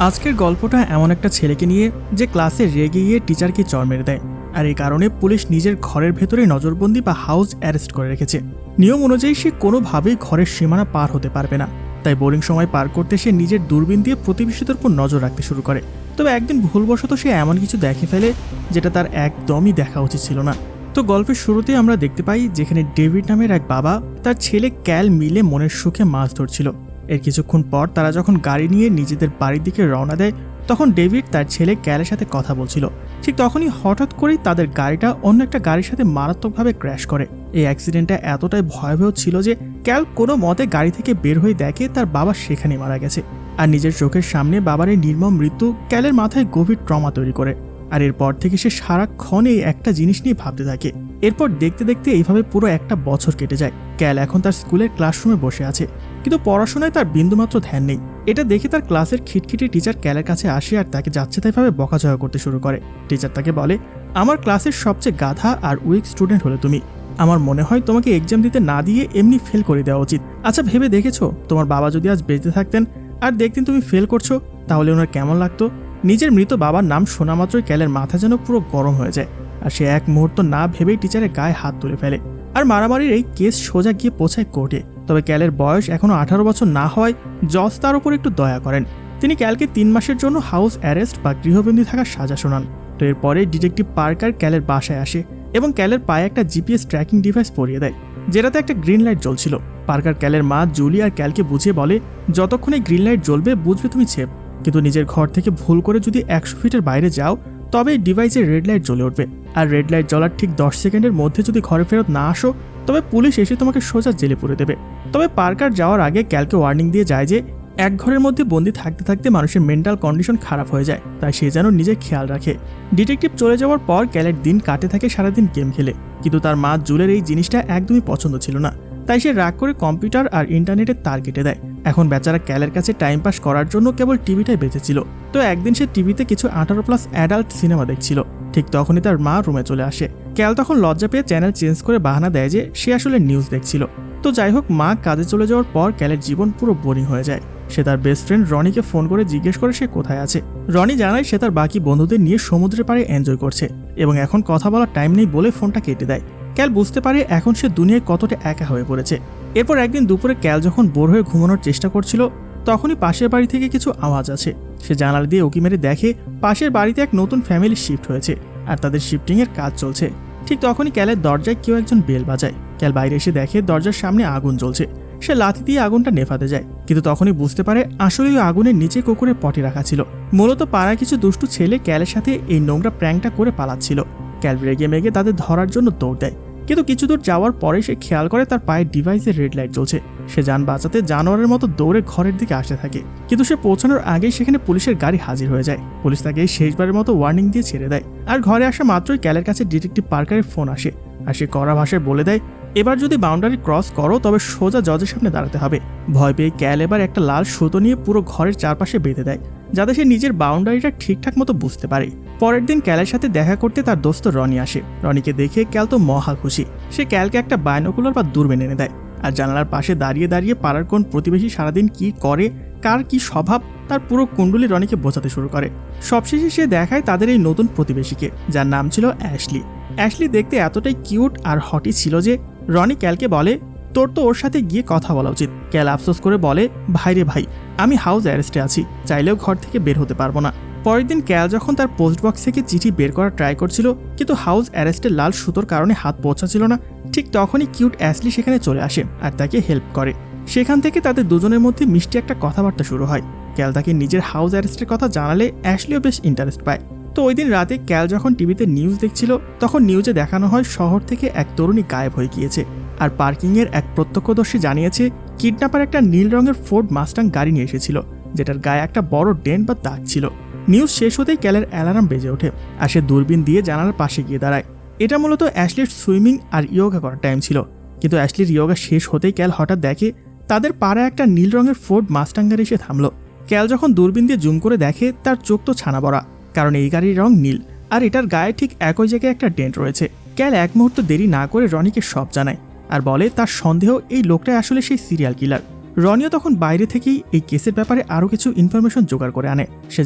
আজকের গল্পটা এমন একটা ছেলেকে নিয়ে যে ক্লাসে রেগে গিয়ে টিচারকে চড় মেরে দেয়, আর এই কারণে পুলিশ নিজের ঘরের ভেতরে নজরবন্দি বা হাউস অ্যারেস্ট করে রেখেছে। নিয়ম অনুযায়ী সে কোনোভাবেই ঘরের সীমানা পার হতে পারবে না, তাই বোরিং সময় পার করতে সে নিজের দূরবীন দিয়ে প্রতিবেশীদের উপর নজর রাখতে শুরু করে। তবে একদিন ভুলবশত সে এমন কিছু দেখে ফেলে যেটা তার একদমই দেখা উচিত ছিল না। তো গল্পের শুরুতেই আমরা দেখতে পাই যেখানে ডেভিড নামের এক বাবা তার ছেলে ক্যাল মিলে মনের সুখে মাছ ধরছিল। এর কিছুক্ষণ পর তারা যখন গাড়ি নিয়ে নিজেদের বাড়ির দিকে রওনা দেয়, তখন ডেভিড তার ছেলে ক্যালের সাথে কথা বলছিল। ঠিক তখনই হঠাৎ করেই তাদের গাড়িটা অন্য একটা গাড়ির সাথে মারাত্মকভাবে ক্র্যাশ করে। এই অ্যাক্সিডেন্টটা এতটাই ভয়াবহ ছিল যে ক্যাল কোনো মতে গাড়ি থেকে বের হয়ে দেখে তার বাবা সেখানে মারা গেছে। আর নিজের চোখের সামনে বাবার এই নির্মম মৃত্যু ক্যালের মাথায় গভীর ট্রমা তৈরি করে। আর এরপর থেকে সে সারাক্ষণ এই একটা জিনিস নিয়ে ভাবতে থাকে। এরপর দেখতে দেখতে এইভাবে পুরো একটা বছর কেটে যায়। ক্যাল এখন তার স্কুলের ক্লাসরুমে বসে আছে, কিন্তু পড়াশোনায় তার বিন্দুমাত্র ধ্যান নেই। এটা দেখে তার ক্লাসের খিটখিটে টিচার ক্যালের কাছে আসে আর তাকে যাচ্ছে তাইভাবে বকাঝকা করতে শুরু করে। টিচার তাকে বলে, আমার ক্লাসের সবচেয়ে গাধা আর উইক স্টুডেন্ট হলে তুমি। আমার মনে হয় তোমাকে এক্সাম দিতে না দিয়ে এমনি ফেল করে দেওয়া উচিত। আচ্ছা ভেবে দেখেছো, তোমার বাবা যদি আজ বেঁচে থাকতেন আর দেখতেন তুমি ফেল করছো, তাহলে ওনার কেমন লাগতো? নিজের মৃত বাবার নাম শোনা মাত্রই ক্যালের মাথা যেন পুরো গরম হয়ে যায়, আর সে এক মুহূর্ত না ভেবেই টিচারের গায়ে হাত তুলে ফেলে। আর মারামারির এই কেস সোজা গিয়ে পৌঁছায় কোর্টে। তবে ক্যালের বয়স এখনো 18 বছর না হওয়ায় জজ তার উপর একটু দয়া করেন। তিনি ক্যালকে 3 মাসের জন্য হাউস অ্যারেস্ট বা গৃহবন্দী থাকার সাজা শোনান। তো এরপরে ডিটেকটিভ পার্কার ক্যালের বাসায় আসে এবং ক্যালের পায়ে একটা জিপিএস ট্র্যাকিং ডিভাইস পরিয়ে দেয়, যেটাতে একটা গ্রিন লাইট জ্বলছিল। পার্কার ক্যালের মা জুলি আর ক্যালকে বুঝিয়ে বলে, যতক্ষণে গ্রিন লাইট জ্বলবে বুঝবে তুমি সেফ, কিন্তু নিজের ঘর থেকে ভুল করে যদি 100 ফিটের বাইরে যাও তবে ডিভাইসের রেড লাইট জ্বলে উঠবে। আর রেড লাইট জ্বলার ঠিক 10 সেকেন্ডের মধ্যে যদি ঘরে ফেরত না আসো তবে পুলিশ এসে তোমাকে সোজা জেলে পুরে দেবে। তবে পার্কার যাওয়ার আগে ক্যালকে ওয়ার্নিং দিয়ে যায় যে এক ঘরের মধ্যে বন্দি থাকতে থাকতে মানুষের মেন্টাল কন্ডিশন খারাপ হয়ে যায়, তাই সে যেন নিজের খেয়াল রাখে। ডিটেকটিভ চলে যাওয়ার পর ক্যালের দিন কাটে থাকে সারাদিন গেম খেলে, কিন্তু তার মা জুলের এই জিনিসটা একদমই পছন্দ ছিল না, তাই সে রাগ করে কম্পিউটার আর ইন্টারনেটের তার কেটে দেয়। এখন বেচারা ক্যালের কাছে টাইম পাস করার জন্য কেবল টিভিটাই বেঁচেছিল। তো একদিন সে টিভিতে কিছু 18+ অ্যাডাল্ট সিনেমা দেখছিল। ঠিক তখনই তার মা রুমে চলে আসে। ক্যাল তখন লজ্জা পেয়ে চ্যানেল চেঞ্জ করে বাহানা দেয় যে সে আসলে নিউজ দেখছিল। তো যাই হোক, মা কাজে চলে যাওয়ার পর ক্যালের জীবন পুরো বোরিং হয়ে যায়। সে তার বেস্ট ফ্রেন্ড রনিকে ফোন করে জিজ্ঞেস করে সে কোথায় আছে। রনি জানায় সে তার বাকি বন্ধুদের নিয়ে সমুদ্রের পাড়ে এনজয় করছে এবং এখন কথা বলার টাইম নেই বলে ফোনটা কেটে দেয়। ক্যাল বুঝতে পারে এখন সে দুনিয়ায় কতটা একা হয়ে পড়েছে। এরপর একদিন দুপুরে ক্যাল যখন বোর হয়ে ঘুমানোর চেষ্টা করছিল, তখনই পাশের বাড়ি থেকে কিছু আওয়াজ আছে। সে জানালা দিয়ে উঁকি মেরে দেখে পাশের বাড়িতে এক নতুন ফ্যামিলি শিফট হয়েছে আর তাদের শিফটিংয়ের কাজ চলছে। ঠিক তখনই ক্যালের দরজায় কেউ একজন বেল বাজায়। ক্যাল বাইরে এসে দেখে দরজার সামনে আগুন জ্বলছে। সে লাথি দিয়ে আগুনটা নেভাতে যায়, কিন্তু তখনই বুঝতে পারে আসলে ওই আগুনের নিচে কুকুরের পটি রাখা ছিল। মূলত পাড়ায় কিছু দুষ্টু ছেলে ক্যালের সাথে এই নোংরা প্র্যাঙ্কটা করে পালাচ্ছিল। ক্যাল রেগে মেগে তাদের ধরার জন্য দৌড় দেয়, কিন্তু কিছু দূর যাওয়ার পরে সে খেয়াল করে তার পায়ের ডিভাইসের রেড লাইট জ্বলছে। সে যান বাঁচাতে জানোয়ারের মতো দৌড়ে ঘরের দিকে আসতে থাকে, কিন্তু সে পৌঁছানোর আগেই সেখানে পুলিশের গাড়ি হাজির হয়ে যায়। পুলিশ তাকে শেষবারের মতো ওয়ার্নিং দিয়ে ছেড়ে দেয়। আর ঘরে আসা মাত্রই ক্যালের কাছে ডিটেকটিভ পার্কারের ফোন আসে, আর সে কড়া ভাষায় বলে দেয়, এবার যদি বাউন্ডারি ক্রস করো তবে সোজা জজের সামনে দাঁড়াতে হবে। ভয় পেয়ে ক্যাল এবার একটা লাল সুতো নিয়ে পুরো ঘরের চারপাশে বেঁধে দেয়, যাতে সে নিজের বাউন্ডারিটা ঠিকঠাক মতো বুঝতে পারে। পরের দিন ক্যালের সাথে দেখা করতে তার দোস্ত রনি আসে। রনিকে দেখে ক্যাল তো মহা খুশি। সে ক্যালকে একটা বায়োনোকুলার বা দূরবীন এনে দেয়, আর জানালার পাশে দাঁড়িয়ে দাঁড়িয়ে পাড়ার কোন প্রতিবেশী সারাদিন কি করে, কার কি স্বভাব, তার পুরো কুণ্ডলি রনিকে বোঝাতে শুরু করে। সবশেষে সে দেখায় তাদের এই নতুন প্রতিবেশীকে, যার নাম ছিল অ্যাশলি। অ্যাশলি দেখতে এতটাই কিউট আর হটি ছিল যে রনি ক্যালকে বলে, তোর তো ওর সাথে গিয়ে কথা বলা উচিত। ক্যাল আফসোস করে বলে, ভাই রে ভাই, আমি হাউস অ্যারেস্টে আছি, চাইলেও ঘর থেকে বের হতে পারবো না। পরের দিন ক্যাল যখন তার পোস্ট বক্স থেকে চিঠি বের করার ট্রাই করছিল, কিন্তু হাউস অ্যারেস্টের লাল সুতোর কারণে হাত পৌঁছাচ্ছিল না। ঠিক তখনই কিউট অ্যাশলি সেখানে চলে আসে আর তাকে হেল্প করে। সেখান থেকে তাদের দুজনের মধ্যে মিষ্টি একটা কথাবার্তা শুরু হয়। ক্যাল তাকে নিজের হাউস অ্যারেস্টের কথা জানালে অ্যাশলিও বেশ ইন্টারেস্ট পায়। তো ওই দিন রাতে ক্যাল যখন টিভিতে নিউজ দেখছিল, তখন নিউজে দেখানো হয় শহর থেকে এক তরুণী গায়েব হয়ে গিয়েছে। আর পার্কিংয়ের এক প্রত্যক্ষদর্শী জানিয়েছে কিডন্যাপার একটা নীল রঙের ফোর্ড মাস্টাং গাড়ি নিয়ে এসেছিল, যেটার গায়ে একটা বড় ডেন্ট বা দাগ ছিল। নিউজ শেষ হতেই ক্যালের অ্যালার্ম বেজে ওঠে আর সে দূরবীন দিয়ে জানালার পাশে গিয়ে দাঁড়ায়। এটা মূলত অ্যাশলির সুইমিং আর ইয়োগা করার টাইম ছিল, কিন্তু অ্যাশলির ইয়োগা শেষ হতেই ক্যাল হঠাৎ দেখে তাদের পাড়ায় একটা নীল রঙের ফোর্ড মাস্টাং গাড়ি এসে থামলো। ক্যাল যখন দূরবীন দিয়ে জুম করে দেখে, তার চোখ তো ছানা বড়া, কারণ এই গাড়ির রং নীল আর এটার গায়ে ঠিক একই জায়গায় একটা ডেন্ট রয়েছে। ক্যাল এক মুহূর্ত দেরি না করে রনিকে সব জানায় আর বলে তার সন্দেহ এই লোকটাই আসলে সেই সিরিয়াল কিলার। রনিও তখন বাইরে থেকেই এই কেসের ব্যাপারে আরও কিছু ইনফরমেশন জোগাড় করে আনে। সে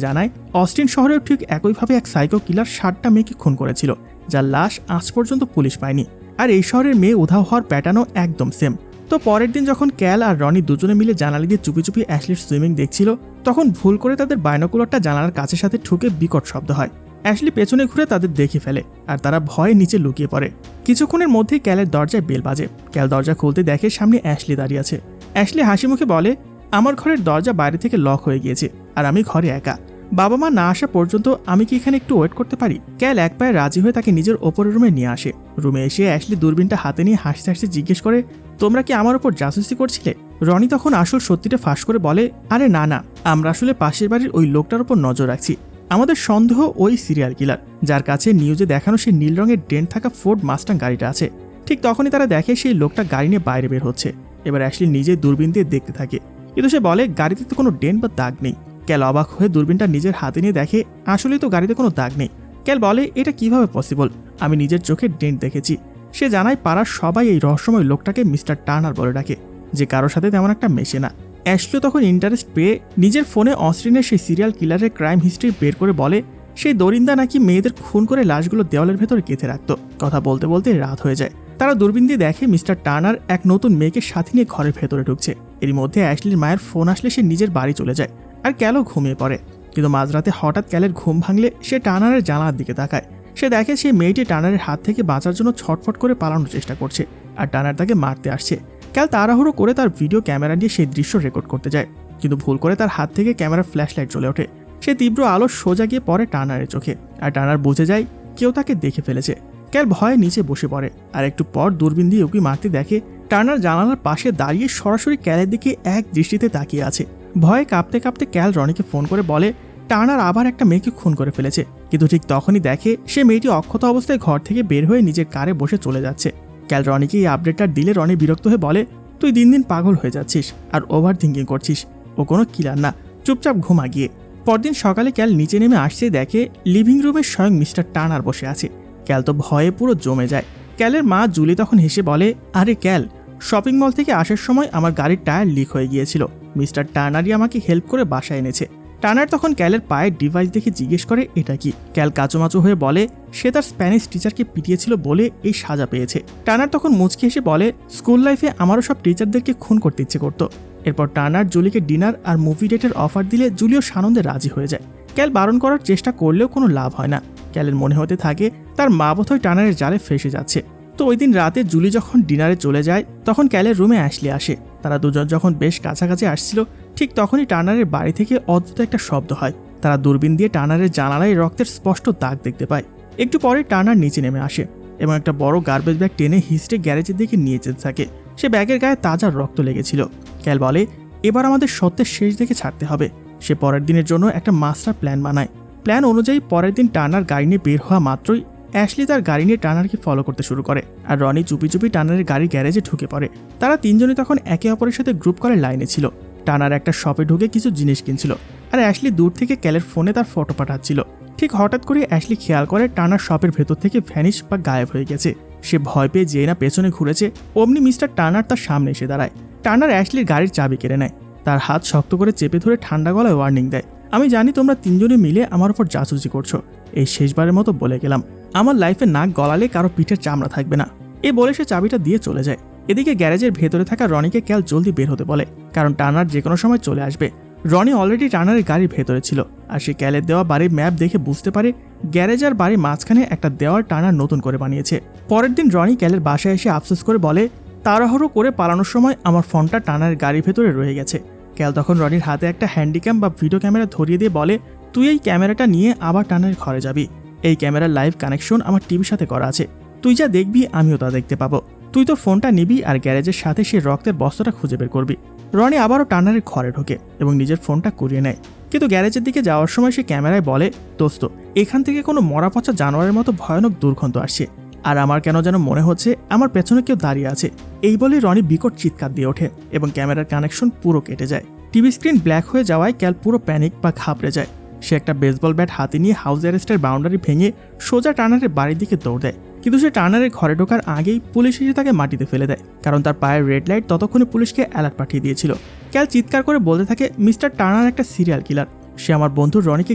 জানায় অস্টিন শহরেও ঠিক একইভাবে এক সাইকো কিলার 7টা মেয়েকে খুন করেছিল, যার লাশ আজ পর্যন্ত পুলিশ পায়নি। আর এই শহরের মেয়ে উধাও হওয়ার প্যাটার্নও একদম সেম। তো পরের দিন যখন ক্যাল আর রনি দুজনে মিলে জানালা দিয়ে চুপি চুপি অ্যাশলির সুইমিং দেখছিল, তখন ভুল করে তাদের বাইনোকুলারটা জানালার কাছের সাথে ঠুকে বিকট শব্দ হয়। অ্যাশলি পেছনে ঘুরে তাদের দেখে ফেলে আর তারা ভয়ে নিচে লুকিয়ে পড়ে। কিছুক্ষণের মধ্যেই ক্যালের দরজায় বেল বাজে। ক্যাল দরজা খুলতে দেখে সামনে অ্যাশলি দাঁড়িয়ে আছে। অ্যাশলি হাসি মুখে বলে, আমার ঘরের দরজা বাইরে থেকে লক হয়ে গিয়েছে আর আমি ঘরে একা। বাবা মা না আসা পর্যন্ত আমি কি এখানে একটু ওয়েট করতে পারি? ক্যাল এক পায়ে রাজি হয়ে তাকে নিজের ওপরের রুমে নিয়ে আসে। রুমে এসে অ্যাশলি দূরবীনটা হাতে নিয়ে হাসতে হাসতে জিজ্ঞেস করে, তোমরা কি আমার ওপর জাসুসি করছিলে? রনি তখন আসল সত্যিটা ফাঁস করে বলে, আরে না না, আমরা আসলে পাশের বাড়ির ওই লোকটার উপর নজর রাখছি। আমাদের সন্দেহ ওই সিরিয়াল কিলার, যার কাছে নিউজে দেখানো সেই নীল রঙের ডেন্ট থাকা ফোর্ড মাস্টাং গাড়িটা আছে। ঠিক তখনই তারা দেখে সেই লোকটা গাড়ি নিয়ে বাইরে বের হচ্ছে। এবার অ্যাশলি নিজে দূরবীন দিয়ে দেখতে থাকে, কিন্তু সে বলে গাড়িতে তো কোনো ডেন্ট বা দাগ নেই। ক্যাল অবাক হয়ে দূরবীনটা নিজের হাতে নিয়ে দেখে আসলেই তো গাড়িতে কোনো দাগ নেই। ক্যাল বলে, এটা কিভাবে পসিবল? আমি নিজের চোখে ডেন্ট দেখেছি। সে জানায় পাড়ার সবাই এই রহস্যময় লোকটাকে মিস্টার টার্নার বলে ডাকে, যে কারোর সাথে তেমন একটা মেশে না। অ্যাশলি তখন ইন্টারেস্ট পেয়ে নিজের ফোনে অস্টিনের সেই সিরিয়াল কিলারের ক্রাইম হিস্ট্রি বের করে বলে, সেই দরিন্দা নাকি মেয়েদের খুন করে লাশগুলো দেওয়ালের ভেতরে গেঁথে রাখতো। কথা বলতে বলতে রাত হয়ে যায়। তারা দূরবীন দিয়ে দেখে মিস্টার টার্নার এক নতুন মেয়েকে সাথে নিয়ে ঘরের ভেতরে ঢুকছে। এর মধ্যে অ্যাশলির মায়ের ফোন আসলে সে নিজের বাড়ি চলে যায় আর ক্যালও ঘুমিয়ে পড়ে। কিন্তু মাঝরাতে হঠাৎ ক্যালের ঘুম ভাঙলে সে টার্নারের জানালার দিকে তাকায়। সে দেখে সেই মেয়েটি টার্নারের হাত থেকে বাঁচার জন্য ছটফট করে পালানোর চেষ্টা করছে আর টার্নার তাকে মারতে আসছে। ক্যাল তাড়াহুড়ো করে তার ভিডিও ক্যামেরা দিয়ে সেই দৃশ্য রেকর্ড করতে যায়, কিন্তু ভুল করে তার হাত থেকে ক্যামেরার ফ্ল্যাশলাইট জ্বলে ওঠে। সে তীব্র আলো সোজা গিয়ে পড়ে টার্নারের চোখে আর টার্নার বুঝে যায় কেউ তাকে দেখে ফেলেছে। ক্যাল ভয়ে নিচে বসে পড়ে আর একটু পর দূরবীন দিয়ে উকি মারতে দেখে টার্নার জানালার পাশে দাঁড়িয়ে সরাসরি ক্যালের দিকে এক দৃষ্টিতে তাকিয়ে আছে। ভয়ে কাঁপতে কাঁপতে ক্যাল রনিকে ফোন করে বলে টার্নার আবার একটা মেয়েকে খুন করে ফেলেছে। কিন্তু ঠিক তখনই দেখে সে মেয়েটি অক্ষত অবস্থায় ঘর থেকে বের হয়ে নিজের কারে বসে চলে যাচ্ছে। ক্যাল রনিকে এই আপডেটটা দিলে রনি বিরক্ত হয়ে বলে, তুই দিন দিন পাগল হয়ে যাচ্ছিস আর ওভার থিঙ্কিং করছিস। ও কোনো কিলার না, চুপচাপ ঘুমা গিয়ে। পরদিন সকালে ক্যাল নিচে নেমে আসছে দেখে লিভিং রুমে স্বয়ং মিস্টার টার্নার বসে আছে। ক্যাল তো ভয়ে পুরো জমে যায়। ক্যালের মা জুলি তখন হেসে বলে, আরে ক্যাল, শপিং মল থেকে আসার সময় আমার গাড়ির টায়ার লিক হয়ে গিয়েছিল। মিস্টার টার্নারই আমাকে হেল্প করে বাসায় এনেছে। টার্নার তখন ক্যালের পায়ের ডিভাইস দেখে জিজ্ঞেস করে, এটা কি? ক্যাল কাচুমাচু হয়ে বলে সে তার স্প্যানিশ টিচারকে পিটিয়েছিল বলে এই সাজা পেয়েছে। টার্নার তখন মুচকি এসে বলে, স্কুল লাইফে আমারও সব টিচারদেরকে খুন করতে ইচ্ছে করতো। এরপর টার্নার জুলিকে ডিনার আর মুভি ডেটের অফার দিলে জুলিও সানন্দে রাজি হয়ে যায়। ক্যাল বারণ করার চেষ্টা করলেও কোনো লাভ হয় না। ক্যালের মনে হতে থাকে তার মা বোধহয় টার্নারের জালে ফেসে যাচ্ছে। তো ওই দিন রাতে জুলি যখন ডিনারে চলে যায় তখন ক্যালের রুমে অ্যাশলি আসে। তারা দুজন যখন বেশ কাছাকাছি আসছিল ঠিক তখনই টার্নারের বাড়ি থেকে অদ্ভুত একটা শব্দ হয়। তারা দূরবীন দিয়ে টার্নারের জানালায় রক্তের স্পষ্ট দাগ দেখতে পায়। একটু পরে টার্নার নিচে নেমে আসে এবং একটা বড় গার্বেজ ব্যাগ টেনে হিস্ট্রে গ্যারেজের দিকে নিয়ে যেতে থাকে। সে ব্যাগের গায়ে তাজা রক্ত লেগেছিল। ক্যাল বলে, এবার আমাদের সত্যের শেষ দেখে ছাড়তে হবে। সে পরের দিনের জন্য একটা মাস্টার প্ল্যান বানায়। প্ল্যান অনুযায়ী পরের দিন টার্নার গাড়ি নিয়ে বের হওয়া মাত্রই অ্যাশলি তার গাড়ি নিয়ে টার্নারকে ফলো করতে শুরু করে আর রনি চুপি চুপি টার্নারের গাড়ির গ্যারেজে ঢুকে পড়ে। তারা তিনজনই তখন একে অপরের সাথে গ্রুপ করে লাইনে ছিল। টার্নার একটা শপে ঢুকে কিছু জিনিস কিনছিল আর অ্যাশলি দূর থেকে ক্যালের ফোনে তার ফটো পাঠাচ্ছিল। ঠিক হঠাৎ করে অ্যাশলি খেয়াল করে টার্নার শপের ভেতর থেকে ভ্যানিশ বা গায়েব হয়ে গেছে। সে ভয় পেয়ে যেই না পেছনে ঘুরেছে অমনি মিস্টার টার্নার তার সামনে এসে দাঁড়ায়। টার্নার অ্যাশলির গাড়ির চাবি কেড়ে নেয়, তার হাত শক্ত করে চেপে ধরে ঠান্ডা গলায় ওয়ার্নিং দেয়, আমি জানি তোমরা তিনজনে মিলে আমার উপর জাসুসি করছো। এই শেষবারের মতো বলে গেলাম, আমার লাইফে নাক গলালে কারো পিঠের চামড়া থাকবে না। এ বলে সে চাবিটা দিয়ে চলে যায়। এদিকে গ্যারেজের ভেতরে থাকা রনিকে ক্যাল জলদি বের হতে বলে, কারণ টার্নার যে কোনো সময় চলে আসবে। রনি অলরেডি টার্নারের গাড়ির ভেতরে ছিল আর সে ক্যালের দেওয়া বাড়ির ম্যাপ দেখে বুঝতে পারে গ্যারেজ আর বাড়ির মাঝখানে একটা দেওয়াল টার্নার নতুন করে বানিয়েছে। পরের দিন রনি ক্যালের বাসায় এসে আফসোস করে বলে, তাড়াহুড়ো করে পালানোর সময় আমার ফোনটা টার্নারের গাড়ির ভেতরে রয়ে গেছে। ক্যাল তখন রনির হাতে একটা হ্যান্ডিক্যাম বা ভিডিও ক্যামেরা ধরিয়ে দিয়ে বলে, তুই এই ক্যামেরাটা নিয়ে আবার টার্নারের ঘরে যাবি। এই ক্যামেরার লাইভ কানেকশন আমার টিভির সাথে করা আছে, তুই যা দেখবি আমিও তা দেখতে পাবো। তুই তোর ফোনটা নিবি আর গ্যারেজের সাথে সেই রক্তের বস্তাটা খুঁজে বের করবি। রনি আবারও টার্নারের ঘরে ঢোকে এবং নিজের ফোনটা কুড়িয়ে নেয়, কিন্তু গ্যারেজের দিকে যাওয়ার সময় সে ক্যামেরায় বলে, দোস্ত, এখান থেকে কোনো মরা পচা জানোয়ারের মতো ভয়ানক দুর্গন্ধ আসছে আর আমার কেন যেন মনে হচ্ছে আমার পেছনে কেউ দাঁড়িয়ে আছে। এই বলে রনি বিকট চিৎকার দিয়ে ওঠে এবং ক্যামেরার কানেকশন পুরো কেটে যায়। টিভি স্ক্রিন ব্ল্যাক হয়ে যাওয়ায় ক্যাল পুরো প্যানিক বা ঘাবড়ে যায়। সে একটা বেসবল ব্যাট হাতে নিয়ে হাউস অ্যারেস্টের বাউন্ডারি ভেঙে সোজা টার্নারের বাড়ির দিকে দৌড় দেয়। কিন্তু সে টার্নারের ঘরে ঢোকার আগেই পুলিশ এসে তাকে মাটিতে ফেলে দেয়, কারণ তার পায়ের রেড লাইট ততক্ষণে পুলিশকে অ্যালার্ট পাঠিয়ে দিয়েছিল। ক্যাল চিৎকার করে বলতে থাকে, মিস্টার টার্নার একটা সিরিয়াল কিলার। সে আমার বন্ধু রনিকে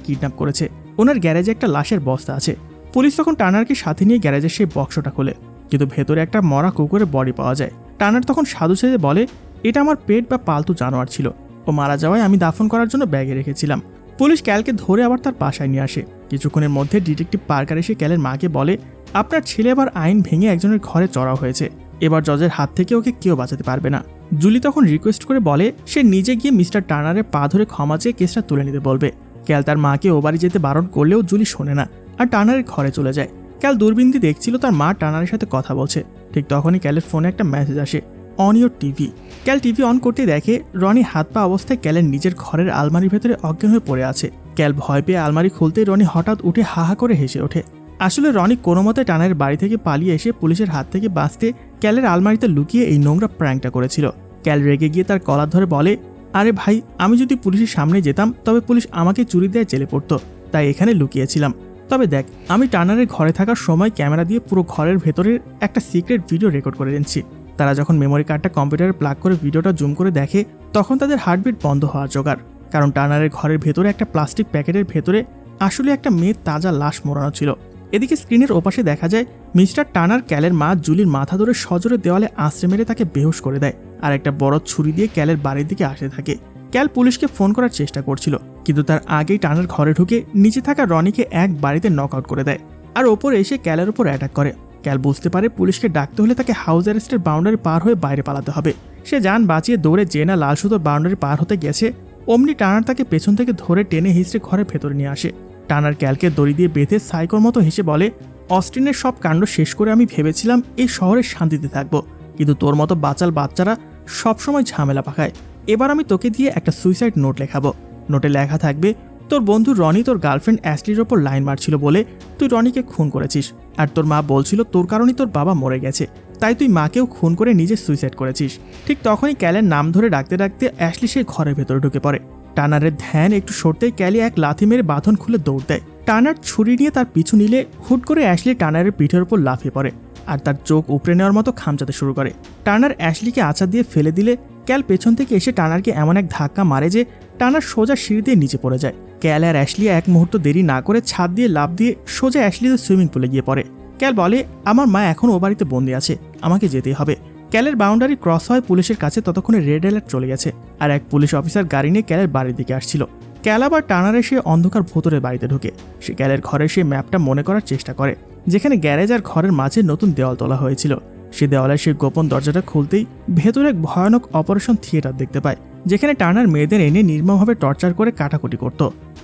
কিডন্যাপ করেছে। ওনার গ্যারেজে একটা লাশের বস্তা আছে। পুলিশ তখন টার্নারকে সাথে নিয়ে গ্যারেজের সেই বক্সটা খোলে, কিন্তু ভেতরে একটা মরা কুকুরের বডি পাওয়া যায়। টার্নার তখন সাধু সেজে বলে, এটা আমার পেট বা পালতু জানোয়ার ছিল। ও মারা যাওয়ায় আমি দাফন করার জন্য ব্যাগে রেখেছিলাম। পুলিশ ক্যালকে ধরে আবার তার বাসায় নিয়ে আসে। কিছুক্ষণের মধ্যে ডিটেকটিভ পার্কার এসে ক্যালের মাকে বলে, আপনার ছেলে আবার আইন ভেঙে একজনের ঘরে চড়াও হয়েছে। এবার জজের হাত থেকে ওকে কেউ বাঁচাতে পারবে না। জুলি তখন রিকোয়েস্ট করে বলে সে নিজে গিয়ে মিস্টার টার্নারের পা ধরে ক্ষমা চেয়ে কেসটা তুলে নিতে বলবে। ক্যাল তার মাকে ও বাড়ি যেতে বারণ করলেও জুলি শোনে না আর টার্নারের ঘরে চলে যায়। ক্যাল দূরবীন দিয়ে দেখছিল তার মা টার্নারের সাথে কথা বলছে। ঠিক তখনই ক্যালের ফোনে একটা মেসেজ আসে, অন ইউর টিভি। ক্যাল টিভি অন করতে দেখে রনি হাত পা অবস্থায় ক্যালের নিজের ঘরের আলমারির ভেতরে অজ্ঞান হয়ে পড়ে আছে। ক্যাল ভয় পেয়ে আলমারি খুলতেই রনি হঠাৎ উঠে হাহা করে হেসে ওঠে। আসলে রনি কোনো মতে টার্নারের বাড়ি থেকে পালিয়ে এসে পুলিশের হাত থেকে বাঁচতে ক্যালের আলমারিতে লুকিয়ে এই নোংরা প্র্যাঙ্কটা করেছিল। ক্যাল রেগে গিয়ে তার কলার ধরে বলে, আরে ভাই, আমি যদি পুলিশের সামনে যেতাম তবে পুলিশ আমাকে চুরি দিয়ে জেলে পড়তো, তাই এখানে লুকিয়েছিলাম। তবে দেখ, আমি টার্নারের ঘরে থাকার সময় ক্যামেরা দিয়ে পুরো ঘরের ভেতরের একটা সিক্রেট ভিডিও রেকর্ড করে এনেছি। তারা যখন মেমোরি কার্ডটা কম্পিউটারে প্লাগ করে ভিডিওটা জুম করে দেখে তখন তাদের হার্টবিট বন্ধ হওয়ার জোগাড়, কারণ টার্নারের ঘরের ভেতরে একটা প্লাস্টিক প্যাকেটের ভেতরে আসলে একটা মেয়ের তাজা লাশ মোড়ানো ছিল। এদিকে স্ক্রিনের ওপাশে দেখা যায় মিস্টার টার্নার ক্যালের মা জুলির মাথা ধরে সজোরে দেওয়ালে আঁচড়ে মেরে তাকে বেহুশ করে দেয় আর একটা বড় ছুরি দিয়ে ক্যালের বাড়ির দিকে আসতে থাকে। ক্যাল পুলিশকে ফোন করার চেষ্টা করছিল, কিন্তু তার আগেই টার্নার ঘরে ঢুকে নিচে থাকা রনিকে এক বাড়িতে নক আউট করে দেয় আর ওপরে এসে ক্যালের উপর অ্যাটাক করে। ক্যাল বুঝতে পারে পুলিশকে ডাকতে হলে তাকে হাউস অ্যারেস্টের বাউন্ডারি পার হয়ে বাইরে পালাতে হবে। সে যান বাঁচিয়ে দৌড়ে যে না লাল সুতোর বাউন্ডারি পার হতে গেছে অমনি টার্নার তাকে পেছন থেকে ধরে টেনে হিঁচড়ে ঘরের ভেতরে নিয়ে আসে। টার্নার ক্যালকে দড়ি দিয়ে বেঁধে সাইকোর মতো হেসে বলে, অস্টিনের সব কাণ্ড শেষ করে আমি ভেবেছিলাম এই শহরে শান্তিতে থাকবো, কিন্তু তোর মতো বাচাল বাচ্চারা সবসময় ঝামেলা পাকায়। এবার আমি তোকে দিয়ে একটা সুইসাইড নোট লেখাবো। নোটে লেখা থাকবে, তোর বন্ধু রনি তোর গার্লফ্রেন্ড অ্যাশলির ওপর লাইন মারছিল বলে তুই রনিকে খুন করেছিস, আর তোর মা বলছিল তোর কারণেই তোর বাবা মরে গেছে, তাই তুই মাকেও খুন করে নিজে সুইসাইড করেছিস। ঠিক তখনই ক্যালের নাম ধরে ডাকতে ডাকতে অ্যাশলি সে ঘরের ভেতরে ঢুকে পড়ে। টার্নারের ধ্যান একটু সরতেই ক্যালি এক লাথি মেরে বাঁধন খুলে দৌড় দেয়। টার্নার ছুরি নিয়ে তার পিছু নিলে হুট করে অ্যাশলি টার্নারের পিঠের উপর লাফিয়ে পড়ে আর তার চোখ উপড়ে নেওয়ার মতো খামচাতে শুরু করে। টার্নার অ্যাশলিকে আছাড় দিয়ে ফেলে দিলে ক্যাল পেছন থেকে এসে টার্নারকে এমন এক ধাক্কা মারে যে টার্নার সোজা সিঁড়ি দিয়ে নিচে পড়ে যায়। ক্যাল আর অ্যাশলি এক মুহূর্ত দেরি না করে ছাদ দিয়ে লাফ দিয়ে সোজা অ্যাশলিদের সুইমিং পুলে গিয়ে পড়ে। ক্যাল বলে, আমার মা এখন ও বাড়িতে বন্দি আছে, আমাকে যেতেই হবে। ক্যালের বাউন্ডারি ক্রস হয় পুলিশের কাছে ততক্ষণে রেড অ্যালার্ট চলে গেছে আর এক পুলিশ অফিসার গাড়ি নিয়ে ক্যালের বাড়ির দিকে আসছিল। ক্যাল আবার টার্নারে সে অন্ধকার ভোতরের বাড়িতে ঢোকে। সে ক্যালের ঘরের সেই ম্যাপটা মনে করার চেষ্টা করে যেখানে গ্যারেজ আর ঘরের মাঝে নতুন দেওয়াল তোলা হয়েছিল। সে দেওয়ালের সেই গোপন দরজাটা খুলতেই ভেতরে এক ভয়ানক অপারেশন থিয়েটার দেখতে পায়, যেখানে টার্নার মেয়েদের এনে নির্মমভাবে টর্চার করে কাটাকুটি করত।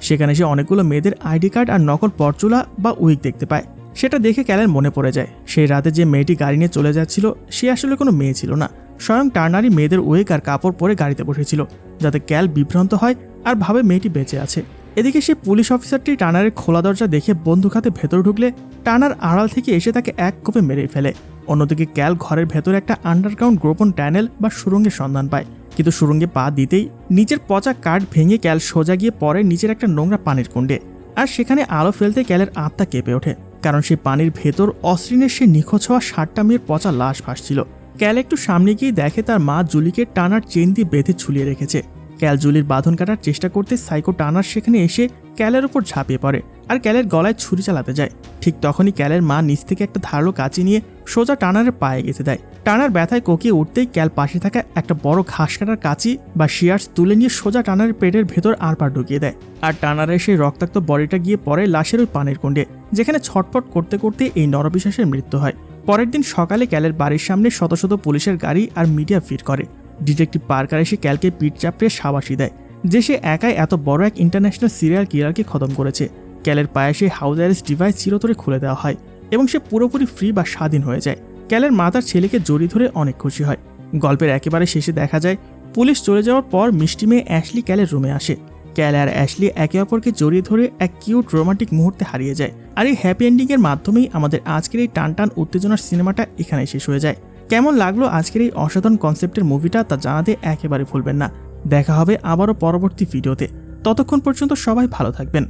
সেখানে সে অনেকগুলো মেয়েদের আইডি কার্ড আর নকল পরচুলা বা উইক দেখতে পায়। সেটা দেখে ক্যালের মনে পড়ে যায় সেই রাতে যে মেয়েটি গাড়ি নিয়ে চলে যাচ্ছিল সে আসলে কোনো মেয়ে ছিল না, স্বয়ং টার্নারই মেয়েদের উইক আর কাপড় পরে গাড়িতে বসেছিল, যাতে ক্যাল বিভ্রান্ত হয় আর ভাবে মেয়েটি বেঁচে আছে। এদিকে সে পুলিশ অফিসারটি টার্নারের খোলা দরজা দেখে বন্দুক হাতে ভেতরে ঢুকলে টার্নার আড়াল থেকে এসে তাকে এক কোপে মেরে ফেলে। অন্যদিকে ক্যাল ঘরের ভেতরে একটা আন্ডারগ্রাউন্ড গোপন টানেল বা সুড়ঙ্গের সন্ধান পায়, কিন্তু সুড়ঙ্গে পা দিতেই নিচের পচা কাঠ ভেঙে ক্যাল সোজা গিয়ে পড়ে নিচের একটা নোংরা পানির কুণ্ডে। আর সেখানে আলো ফেলতে ক্যালের আত্মা কেঁপে ওঠে, কারণ সেই পানির ভেতর অস্ট্রিনের সে নিখোঁজ হওয়া 60টা মেয়ের পচা লাশ ভাসছিল। ক্যাল একটু সামনে গিয়ে দেখে তার মা জুলিকে টানার চেন দিয়ে বেঁধে ঝুলিয়ে রেখেছে। ক্যাল জুলির বাঁধন কাটার চেষ্টা করতে সাইকো টার্নার সেখানে এসে ক্যালের উপর ঝাঁপিয়ে পড়ে আর ক্যালের গলায় ছুরি চালাতে যায়। ঠিক তখনই ক্যালের মা নিচ থেকে একটা ধারালো কাঁচি নিয়ে সোজা টার্নারের পায়ে গেঁথে দেয়। টার্নার ব্যথায় কোকিয়ে উঠতেই ক্যাল পাশে থাকা একটা বড় ঘাস কাটার কাঁচি বা শিয়ার্স তুলে নিয়ে সোজা টার্নারের পেটের ভেতর আরপার ঢুকিয়ে দেয় আর টার্নারের সেই রক্তাক্ত বডিটা গিয়ে পড়ে লাশের ওই পানির কুণ্ডে, যেখানে ছটফট করতে করতে এই নরবিশ্বাসের মৃত্যু হয়। পরের দিন সকালে ক্যালের বাড়ির সামনে শত শত পুলিশের গাড়ি আর মিডিয়া ভিড় করে। ডিটেকটিভ পার্কার এসে ক্যালকে পিঠ চাপড়ে সাবাসি দেয় যে সে একাই এত বড় এক ইন্টারন্যাশনাল সিরিয়াল কিলারকে খতম করেছে। ক্যালের পায়ে সেই হাউস অ্যারেস্ট ডিভাইস চিরতরে খুলে দেওয়া হয় এবং সে পুরোপুরি ফ্রি বা স্বাধীন হয়ে যায়। ক্যালের মা তার ছেলেকে জড়িয়ে ধরে অনেক খুশি হয়। গল্পের একেবারে শেষে দেখা যায় পুলিশ চলে যাওয়ার পর মিষ্টি মেয়ে অ্যাশলি ক্যালের রুমে আসে। ক্যাল আর অ্যাশলি একে অপরকে জড়িয়ে ধরে এক কিউট রোমান্টিক মুহূর্তে হারিয়ে যায়। আর এই হ্যাপি এন্ডিংয়ের মাধ্যমেই আমাদের আজকের এই টানটান উত্তেজনার সিনেমাটা এখানে শেষ হয়ে যায়। কেমন লাগলো আজকের এই অসাধারণ কনসেপ্টের মুভিটা তা জানাতে একেবারে ভুলবেন না। দেখা হবে আবারও পরবর্তী ভিডিওতে। ততক্ষণ পর্যন্ত সবাই ভালো থাকবেন।